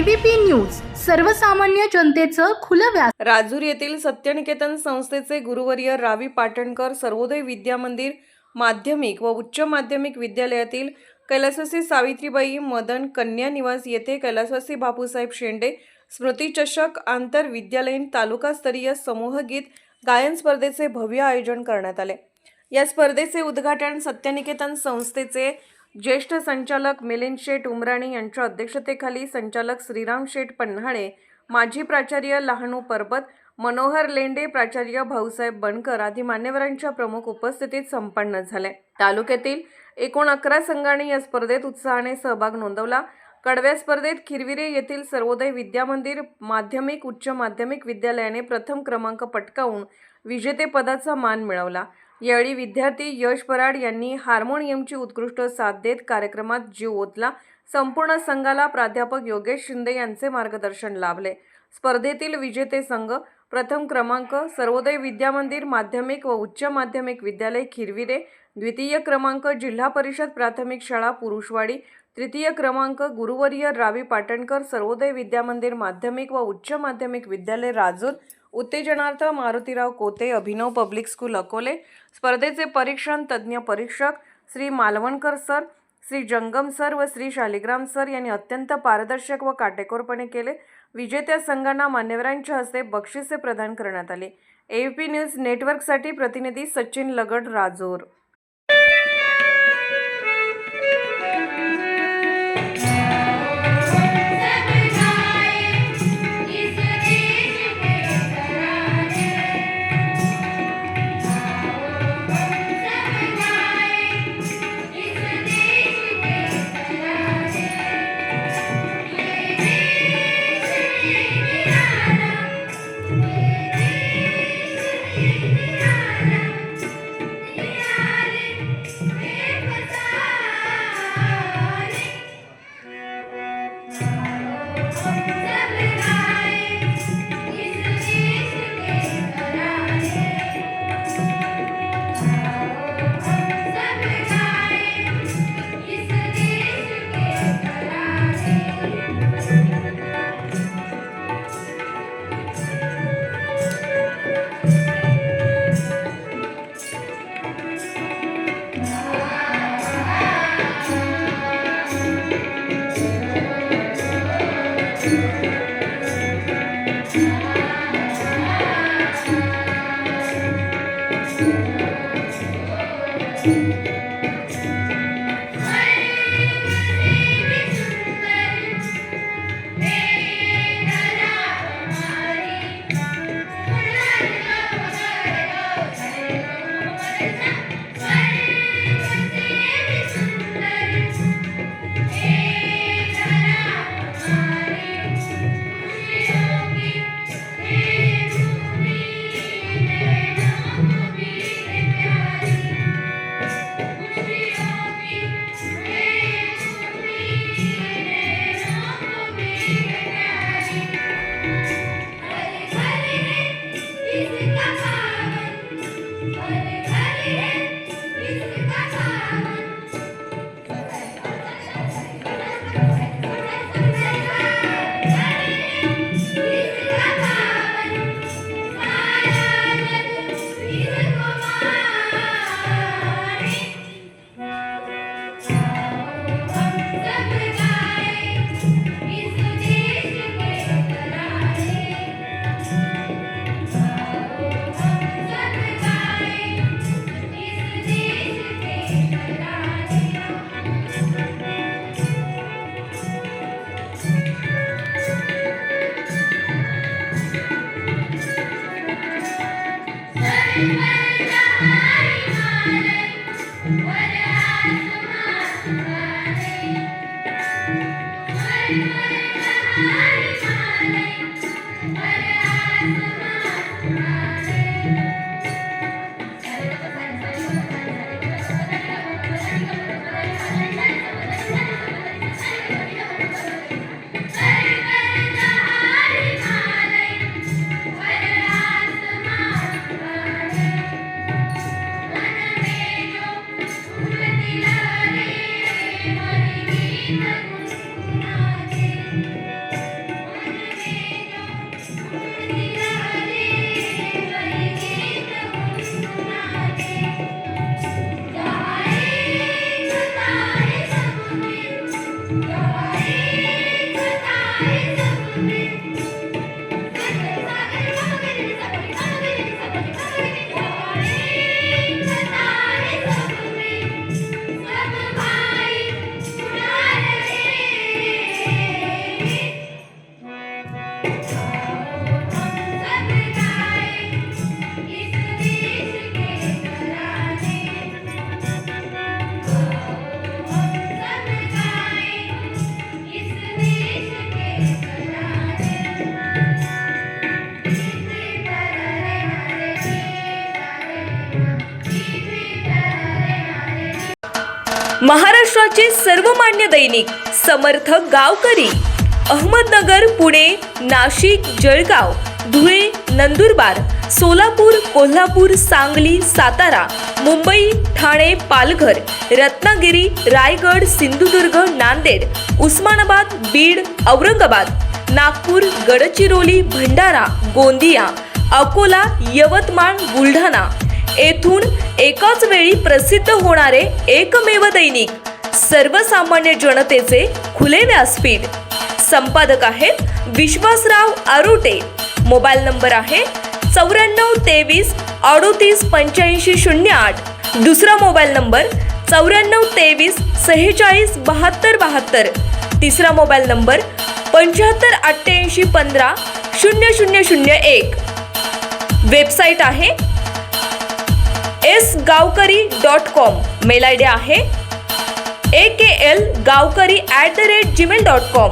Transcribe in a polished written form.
ABP news सर्वसामान्य जनतेचं खुलं व्यास। राजूर येथील सत्यनिकेतन संस्थेचे गुरुवर्य रावी पाटणकर सर्वोदय विद्या मंदिर माध्यमिक व उच्च माध्यमिक विद्यालयातील कैलासवासी सावित्रीबाई मदन कन्या निवास येथे कैलासवासी बापूसाहेब शेंडे स्मृती चषक आंतर विद्यालयीन तालुकास्तरीय समूहगीत गायन स्पर्धेचे भव्य आयोजन करण्यात आले। या स्पर्धेचे उद्घाटन सत्यनिकेतन संस्थेचे ज्येष्ठ संचालक मिलिंद शेठ उमराणी यांच्या अध्यक्षतेखाली संचालक श्रीराम शेठ पन्हाळे, माजी प्राचार्य लहानू परबत, मनोहर लेंडे, प्राचार्य भाऊसाहेब बनकर आदी मान्यवरांच्या प्रमुख उपस्थितीत संपन्न झाले। तालुक्यातील एकूण 11 संघांनी या स्पर्धेत उत्साहाने सहभाग नोंदवला। कडव्या स्पर्धेत खिरविरे येथील सर्वोदय विद्या मंदिर माध्यमिक उच्च माध्यमिक विद्यालयाने प्रथम क्रमांक पटकावून विजेतेपदाचा मान मिळवला। यावेळी विद्यार्थी यश पराड यांनी हार्मोनियमची उत्कृष्ट साथ देत कार्यक्रमात जीव ओतला। संपूर्ण संघाला प्राध्यापक योगेश शिंदे यांचे मार्गदर्शन लाभले। स्पर्धेतील विजेते संघ प्रथम क्रमांक सर्वोदय विद्या मंदिर माध्यमिक व उच्च माध्यमिक विद्यालय खिरविरे, द्वितीय क्रमांक जिल्हा परिषद प्राथमिक शाळा पुरुषवाडी, तृतीय क्रमांक गुरुवर्य रावी पाटणकर सर्वोदय विद्या मंदिर माध्यमिक व उच्च माध्यमिक विद्यालय राजूर, उत्तेजनार्थ मारुतीराव कोते अभिनव पब्लिक स्कूल अकोले। स्पर्धेचे परीक्षण तज्ज्ञ परीक्षक श्री मालवणकर सर, श्री जंगम सर व श्री शालिग्राम सर यांनी अत्यंत पारदर्शक व काटेकोरपणे केले। विजेत्या संघांना मान्यवरांच्या हस्ते बक्षिसे प्रदान करण्यात आली। एबीपी न्यूज नेटवर्कसाठी प्रतिनिधी सचिन लगड, राजूर। महाराष्ट्राचे सर्वमान्य दैनिक समर्थ गावकरी, अहमदनगर, पुणे, नाशिक, जळगाव, धुळे, नंदुरबार, सोलापूर, कोल्हापूर, सांगली, सातारा, मुंबई, ठाणे, पालघर, रत्नागिरी, रायगड, सिंधुदुर्ग, नांदेड, उस्मानाबाद, बीड, औरंगाबाद, नागपूर, गडचिरोली, भंडारा, गोंदिया, अकोला, यवतमाळ, बुलढाणा येथून एकाच वेळी प्रसिद्ध होणारे एकमेव दैनिक सर्वसामान्य जनतेचे खुले व्यासपीठ. संपादक आहेत विश्वासराव आरोटे. मोबाईल नंबर आहे 9423 38 85 08. दुसरा मोबाईल नंबर 9423 46 72 72. तिसरा मोबाईल नंबर 75 88 15 0001. वेबसाईट आहे sgavkari.com. मेल आय डी आहे aklgavkari@gmail.com.